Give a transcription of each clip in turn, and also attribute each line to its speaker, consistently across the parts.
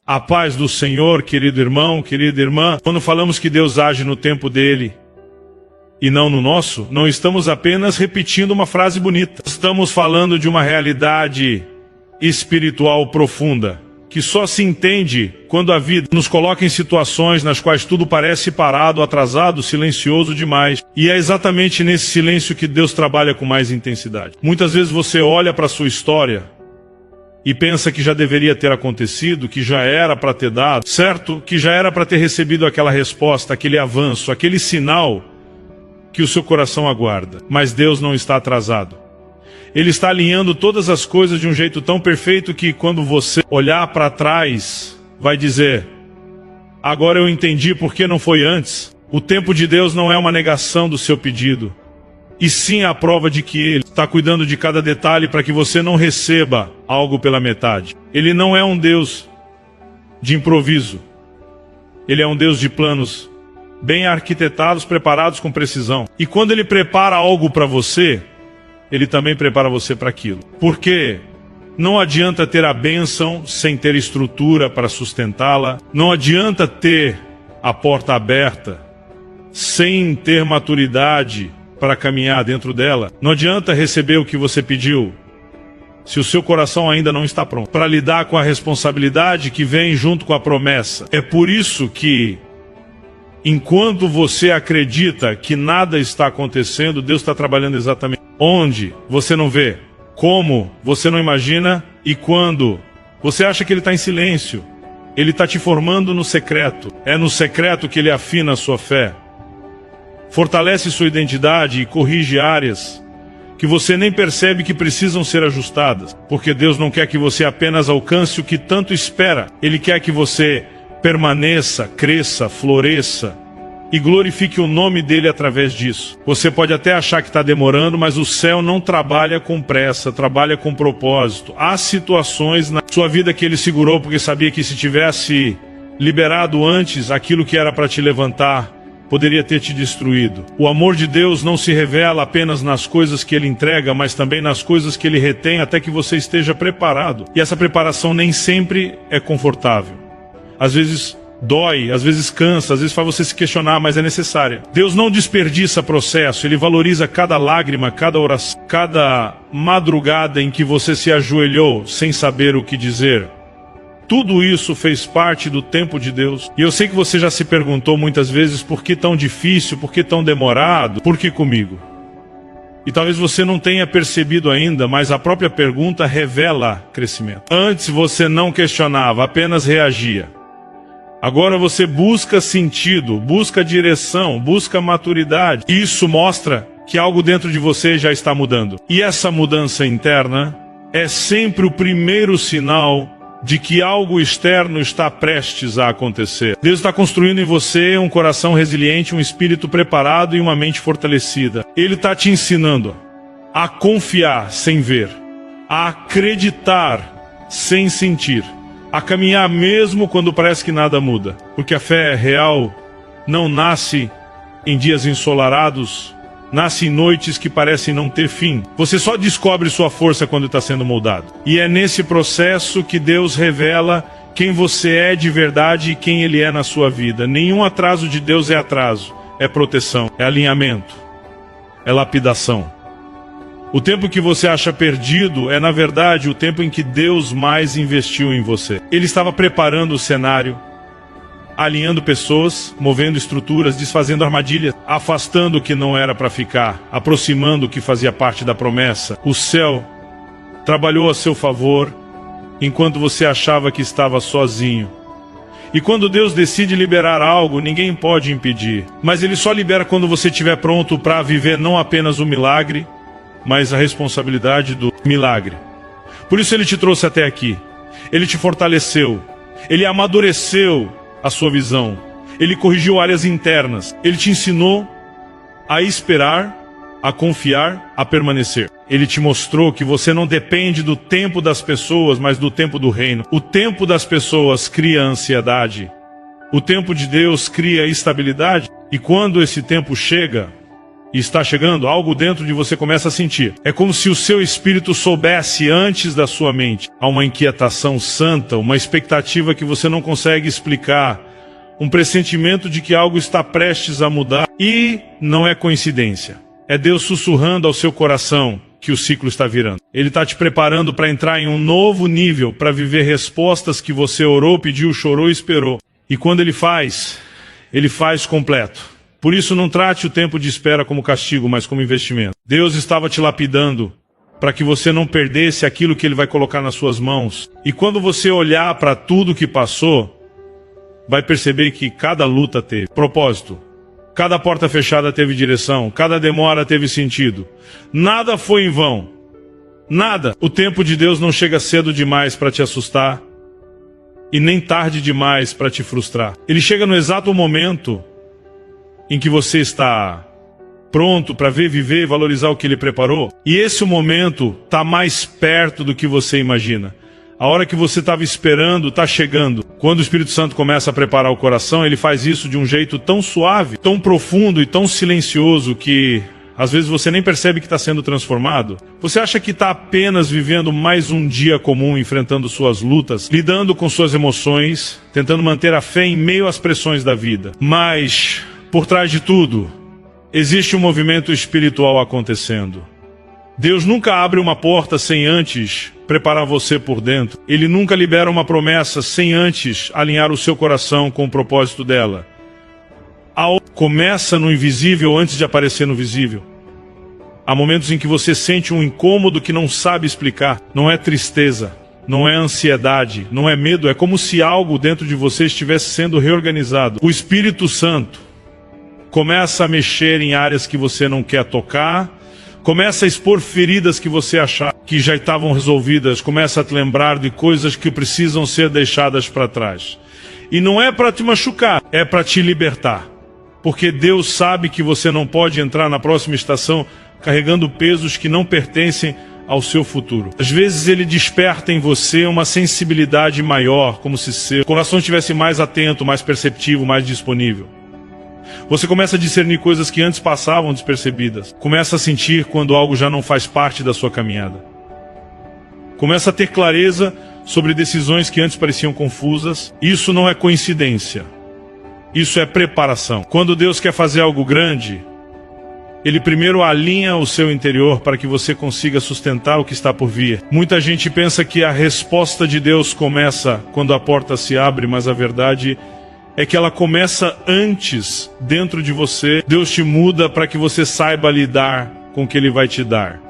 Speaker 1: A paz do Senhor, querido irmão, querida irmã. Quando falamos que Deus age no tempo dele e não no nosso, não estamos apenas repetindo uma frase bonita. Estamos falando de uma realidade espiritual profunda, que só se entende quando a vida nos coloca em situações nas quais tudo parece parado, atrasado, silencioso demais. E é exatamente nesse silêncio que Deus trabalha com mais intensidade. Muitas vezes você olha para a sua história e pensa que já deveria ter acontecido, que já era para ter dado, certo? Que já era para ter recebido aquela resposta, aquele avanço, aquele sinal que o seu coração aguarda. Mas Deus não está atrasado. Ele está alinhando todas as coisas de um jeito tão perfeito que quando você olhar para trás, vai dizer: agora eu entendi por que não foi antes. O tempo de Deus não é uma negação do seu pedido, e sim a prova de que Ele está cuidando de cada detalhe para que você não receba algo pela metade. Ele não é um Deus de improviso. Ele é um Deus de planos bem arquitetados, preparados com precisão. E quando Ele prepara algo para você, Ele também prepara você para aquilo. Porque não adianta ter a bênção sem ter estrutura para sustentá-la. Não adianta ter a porta aberta sem ter maturidade para caminhar dentro dela. Não adianta receber o que você pediu se o seu coração ainda não está pronto para lidar com a responsabilidade que vem junto com a promessa. É por isso que, enquanto você acredita que nada está acontecendo, Deus está trabalhando exatamente onde você não vê, como você não imagina, e quando você acha que Ele está em silêncio, Ele está te formando no secreto. É no secreto que Ele afina a sua fé, fortalece sua identidade e corrige áreas que você nem percebe que precisam ser ajustadas. Porque Deus não quer que você apenas alcance o que tanto espera. Ele quer que você permaneça, cresça, floresça e glorifique o nome dele através disso. Você pode até achar que está demorando, mas o céu não trabalha com pressa, trabalha com propósito. Há situações na sua vida que Ele segurou porque sabia que se tivesse liberado antes aquilo que era para te levantar, poderia ter te destruído. O amor de Deus não se revela apenas nas coisas que Ele entrega, mas também nas coisas que Ele retém até que você esteja preparado. E essa preparação nem sempre é confortável. Às vezes dói, às vezes cansa, às vezes faz você se questionar, mas é necessária. Deus não desperdiça processo, Ele valoriza cada lágrima, cada oração, cada madrugada em que você se ajoelhou sem saber o que dizer. Tudo isso fez parte do tempo de Deus. E eu sei que você já se perguntou muitas vezes: por que tão difícil, por que tão demorado, por que comigo? E talvez você não tenha percebido ainda, mas a própria pergunta revela crescimento. Antes você não questionava, apenas reagia. Agora você busca sentido, busca direção, busca maturidade. Isso mostra que algo dentro de você já está mudando. E essa mudança interna é sempre o primeiro sinal de que algo externo está prestes a acontecer. Deus está construindo em você um coração resiliente, um espírito preparado e uma mente fortalecida. Ele está te ensinando a confiar sem ver, a acreditar sem sentir, a caminhar mesmo quando parece que nada muda. Porque a fé real não nasce em dias ensolarados, nasce em noites que parecem não ter fim. Você só descobre sua força quando está sendo moldado. E é nesse processo que Deus revela quem você é de verdade e quem Ele é na sua vida. Nenhum atraso de Deus é atraso, é proteção, é alinhamento, é lapidação. O tempo que você acha perdido é, na verdade, o tempo em que Deus mais investiu em você. Ele estava preparando o cenário, alinhando pessoas, movendo estruturas, desfazendo armadilhas, afastando o que não era para ficar, aproximando o que fazia parte da promessa. O céu trabalhou a seu favor enquanto você achava que estava sozinho. E quando Deus decide liberar algo, ninguém pode impedir. Mas Ele só libera quando você estiver pronto para viver não apenas o milagre, mas a responsabilidade do milagre. Por isso Ele te trouxe até aqui. Ele te fortaleceu. Ele amadureceu a sua visão. Ele corrigiu áreas internas. Ele te ensinou a esperar, a confiar, a permanecer. Ele te mostrou que você não depende do tempo das pessoas, mas do tempo do reino. O tempo das pessoas cria ansiedade. O tempo de Deus cria estabilidade. E quando esse tempo chega, e está chegando, algo dentro de você começa a sentir. É como se o seu espírito soubesse antes da sua mente. Há uma inquietação santa, uma expectativa que você não consegue explicar, um pressentimento de que algo está prestes a mudar. E não é coincidência. É Deus sussurrando ao seu coração que o ciclo está virando. Ele está te preparando para entrar em um novo nível, para viver respostas que você orou, pediu, chorou e esperou. E quando Ele faz completo. Por isso, não trate o tempo de espera como castigo, mas como investimento. Deus estava te lapidando para que você não perdesse aquilo que Ele vai colocar nas suas mãos. E quando você olhar para tudo que passou, vai perceber que cada luta teve propósito. Cada porta fechada teve direção. Cada demora teve sentido. Nada foi em vão. Nada. O tempo de Deus não chega cedo demais para te assustar e nem tarde demais para te frustrar. Ele chega no exato momento em que você está pronto para ver, viver e valorizar o que Ele preparou. E esse momento está mais perto do que você imagina. A hora que você estava esperando está chegando. Quando o Espírito Santo começa a preparar o coração, Ele faz isso de um jeito tão suave, tão profundo e tão silencioso que às vezes você nem percebe que está sendo transformado. Você acha que está apenas vivendo mais um dia comum, enfrentando suas lutas, lidando com suas emoções, tentando manter a fé em meio às pressões da vida. Mas por trás de tudo, existe um movimento espiritual acontecendo. Deus nunca abre uma porta sem antes preparar você por dentro. Ele nunca libera uma promessa sem antes alinhar o seu coração com o propósito dela. Começa no invisível antes de aparecer no visível. Há momentos em que você sente um incômodo que não sabe explicar. Não é tristeza, não é ansiedade, não é medo. É como se algo dentro de você estivesse sendo reorganizado. O Espírito Santo começa a mexer em áreas que você não quer tocar. Começa a expor feridas que você achava que já estavam resolvidas. Começa a te lembrar de coisas que precisam ser deixadas para trás. E não é para te machucar, é para te libertar. Porque Deus sabe que você não pode entrar na próxima estação carregando pesos que não pertencem ao seu futuro. Às vezes Ele desperta em você uma sensibilidade maior, como se seu coração estivesse mais atento, mais perceptivo, mais disponível. Você começa a discernir coisas que antes passavam despercebidas. Começa a sentir quando algo já não faz parte da sua caminhada. Começa a ter clareza sobre decisões que antes pareciam confusas. Isso não é coincidência. Isso é preparação. Quando Deus quer fazer algo grande, Ele primeiro alinha o seu interior para que você consiga sustentar o que está por vir. Muita gente pensa que a resposta de Deus começa quando a porta se abre, mas a verdade é que ela começa antes, dentro de você. Deus te muda para que você saiba lidar com o que Ele vai te dar.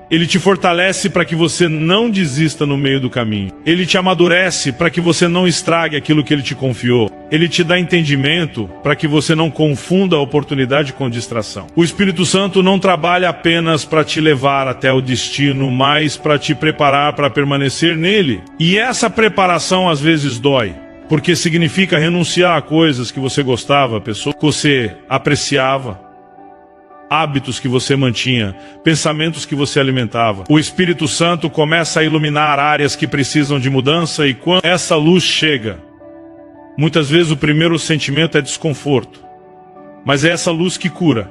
Speaker 1: Ele te fortalece para que você não desista no meio do caminho. Ele te amadurece para que você não estrague aquilo que Ele te confiou. Ele te dá entendimento para que você não confunda a oportunidade com distração. O Espírito Santo não trabalha apenas para te levar até o destino, mas para te preparar para permanecer nele. E essa preparação às vezes dói. Porque significa renunciar a coisas que você gostava, pessoas que você apreciava, hábitos que você mantinha, pensamentos que você alimentava. O Espírito Santo começa a iluminar áreas que precisam de mudança e quando essa luz chega, muitas vezes o primeiro sentimento é desconforto. Mas é essa luz que cura,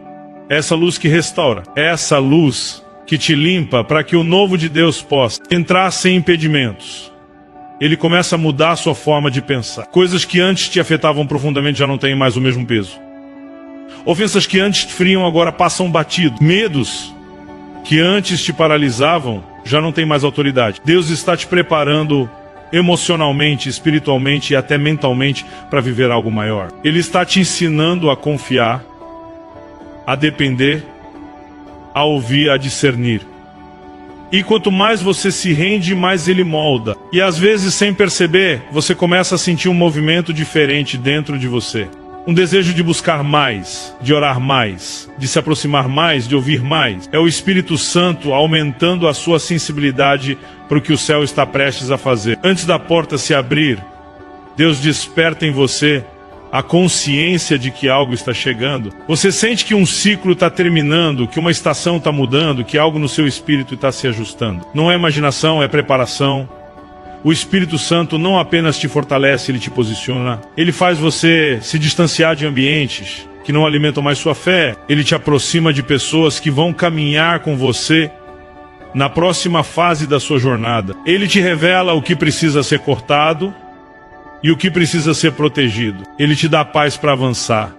Speaker 1: é essa luz que restaura, é essa luz que te limpa para que o novo de Deus possa entrar sem impedimentos. Ele começa a mudar a sua forma de pensar. Coisas que antes te afetavam profundamente já não têm mais o mesmo peso. Ofensas que antes te feriam agora passam batido. Medos que antes te paralisavam já não têm mais autoridade. Deus está te preparando emocionalmente, espiritualmente e até mentalmente para viver algo maior. Ele está te ensinando a confiar, a depender, a ouvir, a discernir. E quanto mais você se rende, mais Ele molda. E às vezes, sem perceber, você começa a sentir um movimento diferente dentro de você. Um desejo de buscar mais, de orar mais, de se aproximar mais, de ouvir mais. É o Espírito Santo aumentando a sua sensibilidade para o que o céu está prestes a fazer. Antes da porta se abrir, Deus desperta em você a consciência de que algo está chegando. Você sente que um ciclo está terminando, que uma estação está mudando, que algo no seu espírito está se ajustando. Não é imaginação, é preparação. O Espírito Santo não apenas te fortalece, Ele te posiciona. Ele faz você se distanciar de ambientes que não alimentam mais sua fé. Ele te aproxima de pessoas que vão caminhar com você na próxima fase da sua jornada. Ele te revela o que precisa ser cortado e o que precisa ser protegido. Ele te dá paz para avançar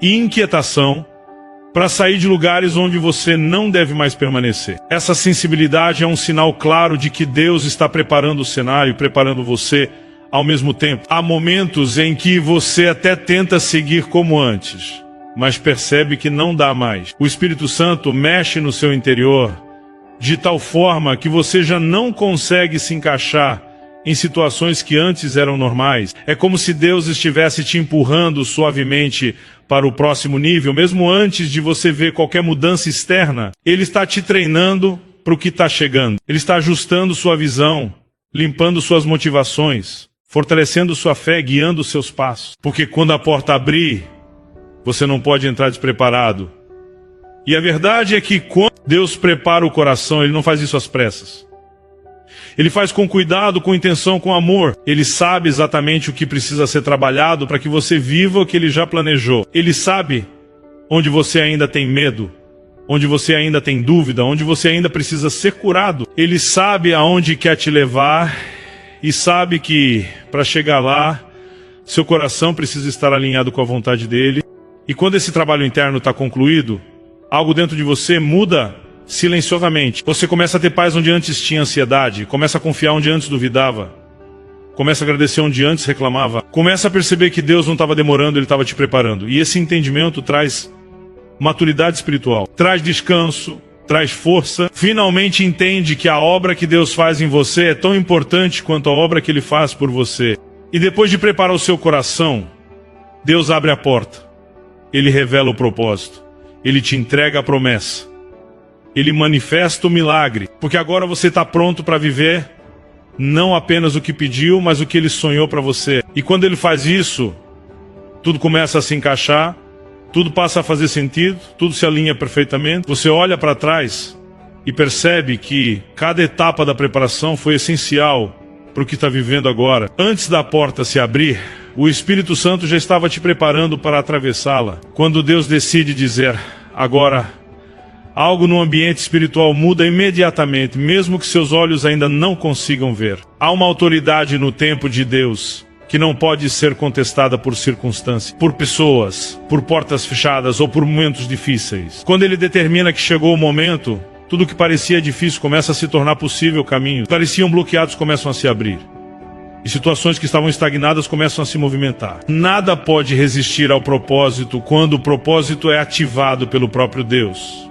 Speaker 1: e inquietação para sair de lugares onde você não deve mais permanecer. Essa sensibilidade é um sinal claro de que Deus está preparando o cenário, preparando você ao mesmo tempo. Há momentos em que você até tenta seguir como antes, mas percebe que não dá mais. O Espírito Santo mexe no seu interior de tal forma que você já não consegue se encaixar em situações que antes eram normais. É como se Deus estivesse te empurrando suavemente para o próximo nível, mesmo antes de você ver qualquer mudança externa. Ele está te treinando para o que está chegando. Ele está ajustando sua visão, limpando suas motivações, fortalecendo sua fé, guiando seus passos. Porque quando a porta abrir, você não pode entrar despreparado. E a verdade é que quando Deus prepara o coração, Ele não faz isso às pressas. Ele faz com cuidado, com intenção, com amor. Ele sabe exatamente o que precisa ser trabalhado para que você viva o que Ele já planejou. Ele sabe onde você ainda tem medo, onde você ainda tem dúvida, onde você ainda precisa ser curado. Ele sabe aonde quer te levar e sabe que, para chegar lá, seu coração precisa estar alinhado com a vontade dEle. E quando esse trabalho interno está concluído, algo dentro de você muda silenciosamente. Você começa a ter paz onde antes tinha ansiedade, começa a confiar onde antes duvidava, começa a agradecer onde antes reclamava, começa a perceber que Deus não estava demorando, Ele estava te preparando. E esse entendimento traz maturidade espiritual, traz descanso, traz força. Finalmente entende que a obra que Deus faz em você é tão importante quanto a obra que Ele faz por você. E depois de preparar o seu coração, Deus abre a porta, Ele revela o propósito, Ele te entrega a promessa, Ele manifesta o milagre, porque agora você está pronto para viver não apenas o que pediu, mas o que Ele sonhou para você. E quando Ele faz isso, tudo começa a se encaixar, tudo passa a fazer sentido, tudo se alinha perfeitamente. Você olha para trás e percebe que cada etapa da preparação foi essencial para o que está vivendo agora. Antes da porta se abrir, o Espírito Santo já estava te preparando para atravessá-la. Quando Deus decide dizer, agora, algo no ambiente espiritual muda imediatamente, mesmo que seus olhos ainda não consigam ver. Há uma autoridade no tempo de Deus que não pode ser contestada por circunstâncias, por pessoas, por portas fechadas ou por momentos difíceis. Quando Ele determina que chegou o momento, tudo que parecia difícil começa a se tornar possível caminho. Pareciam bloqueados começam a se abrir. E situações que estavam estagnadas começam a se movimentar. Nada pode resistir ao propósito quando o propósito é ativado pelo próprio Deus.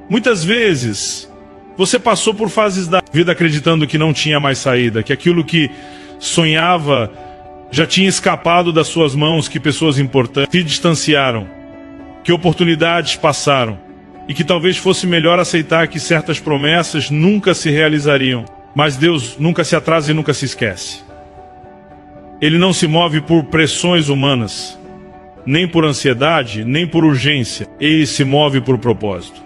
Speaker 1: Muitas vezes, você passou por fases da vida acreditando que não tinha mais saída, que aquilo que sonhava já tinha escapado das suas mãos, que pessoas importantes se distanciaram, que oportunidades passaram, e que talvez fosse melhor aceitar que certas promessas nunca se realizariam. Mas Deus nunca se atrasa e nunca se esquece. Ele não se move por pressões humanas, nem por ansiedade, nem por urgência. Ele se move por propósito.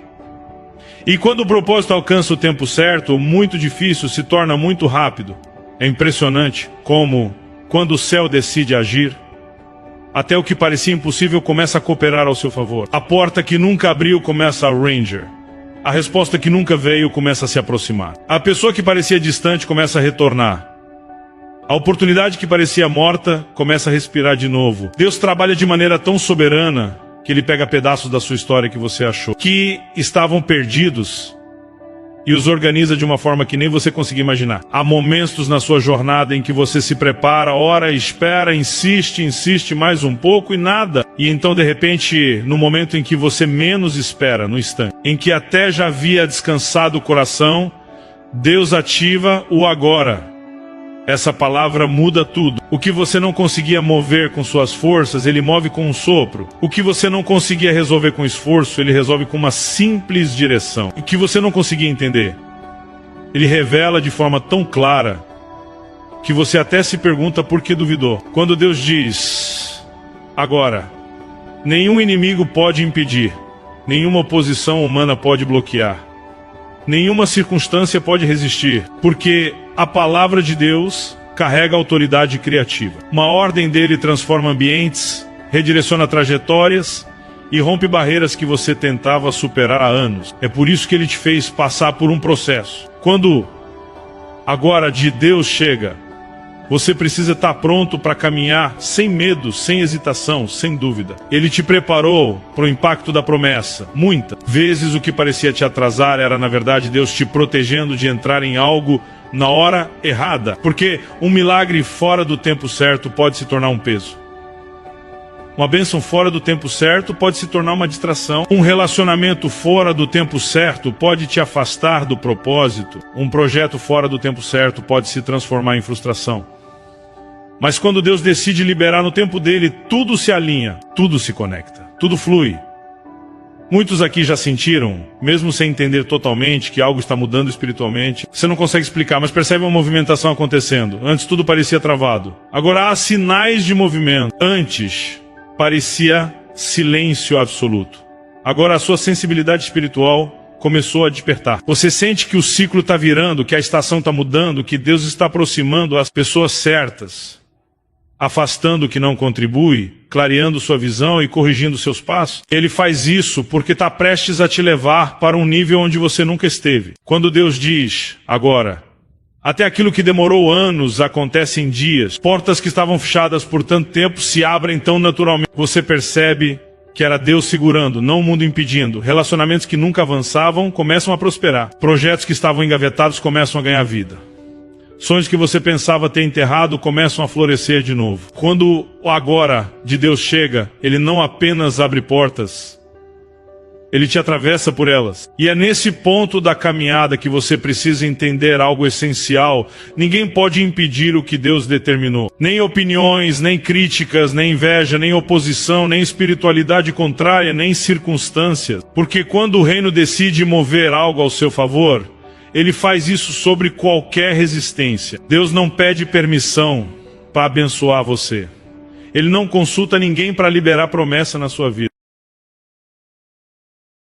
Speaker 1: E quando o propósito alcança o tempo certo, o muito difícil se torna muito rápido. É impressionante como, quando o céu decide agir, até o que parecia impossível começa a cooperar ao seu favor. A porta que nunca abriu começa a ranger. A resposta que nunca veio começa a se aproximar. A pessoa que parecia distante começa a retornar. A oportunidade que parecia morta começa a respirar de novo. Deus trabalha de maneira tão soberana que Ele pega pedaços da sua história que você achou que estavam perdidos e os organiza de uma forma que nem você conseguia imaginar. Há momentos na sua jornada em que você se prepara, ora, espera, insiste mais um pouco e nada. E então, de repente, no momento em que você menos espera, no instante, em que até já havia descansado o coração, Deus ativa o agora. Essa palavra muda tudo. O que você não conseguia mover com suas forças, Ele move com um sopro. O que você não conseguia resolver com esforço, Ele resolve com uma simples direção. O que você não conseguia entender, Ele revela de forma tão clara que você até se pergunta por que duvidou. Quando Deus diz, agora, nenhum inimigo pode impedir, nenhuma oposição humana pode bloquear, nenhuma circunstância pode resistir, porque a palavra de Deus carrega autoridade criativa. Uma ordem dele transforma ambientes, redireciona trajetórias e rompe barreiras que você tentava superar há anos. É por isso que Ele te fez passar por um processo. Quando agora de Deus chega, você precisa estar pronto para caminhar sem medo, sem hesitação, sem dúvida. Ele te preparou para o impacto da promessa. Muitas vezes o que parecia te atrasar era, na verdade, Deus te protegendo de entrar em algo na hora errada. Porque um milagre fora do tempo certo pode se tornar um peso. Uma bênção fora do tempo certo pode se tornar uma distração. Um relacionamento fora do tempo certo pode te afastar do propósito. Um projeto fora do tempo certo pode se transformar em frustração. Mas quando Deus decide liberar no tempo dele, tudo se alinha, tudo se conecta, tudo flui. Muitos aqui já sentiram, mesmo sem entender totalmente que algo está mudando espiritualmente. Você não consegue explicar, mas percebe uma movimentação acontecendo. Antes tudo parecia travado. Agora há sinais de movimento. Antes parecia silêncio absoluto. Agora a sua sensibilidade espiritual começou a despertar. Você sente que o ciclo está virando, que a estação está mudando, que Deus está aproximando as pessoas certas, afastando o que não contribui, clareando sua visão e corrigindo seus passos. Ele faz isso porque está prestes a te levar para um nível onde você nunca esteve. Quando Deus diz, agora, até aquilo que demorou anos acontece em dias. Portas que estavam fechadas por tanto tempo se abrem tão naturalmente. Você percebe que era Deus segurando, não o mundo impedindo. Relacionamentos que nunca avançavam começam a prosperar. Projetos que estavam engavetados começam a ganhar vida. Sonhos que você pensava ter enterrado começam a florescer de novo. Quando o agora de Deus chega, Ele não apenas abre portas, Ele te atravessa por elas. E é nesse ponto da caminhada que você precisa entender algo essencial. Ninguém pode impedir o que Deus determinou. Nem opiniões, nem críticas, nem inveja, nem oposição, nem espiritualidade contrária, nem circunstâncias. Porque quando o reino decide mover algo ao seu favor, Ele faz isso sobre qualquer resistência. Deus não pede permissão para abençoar você. Ele não consulta ninguém para liberar promessa na sua vida.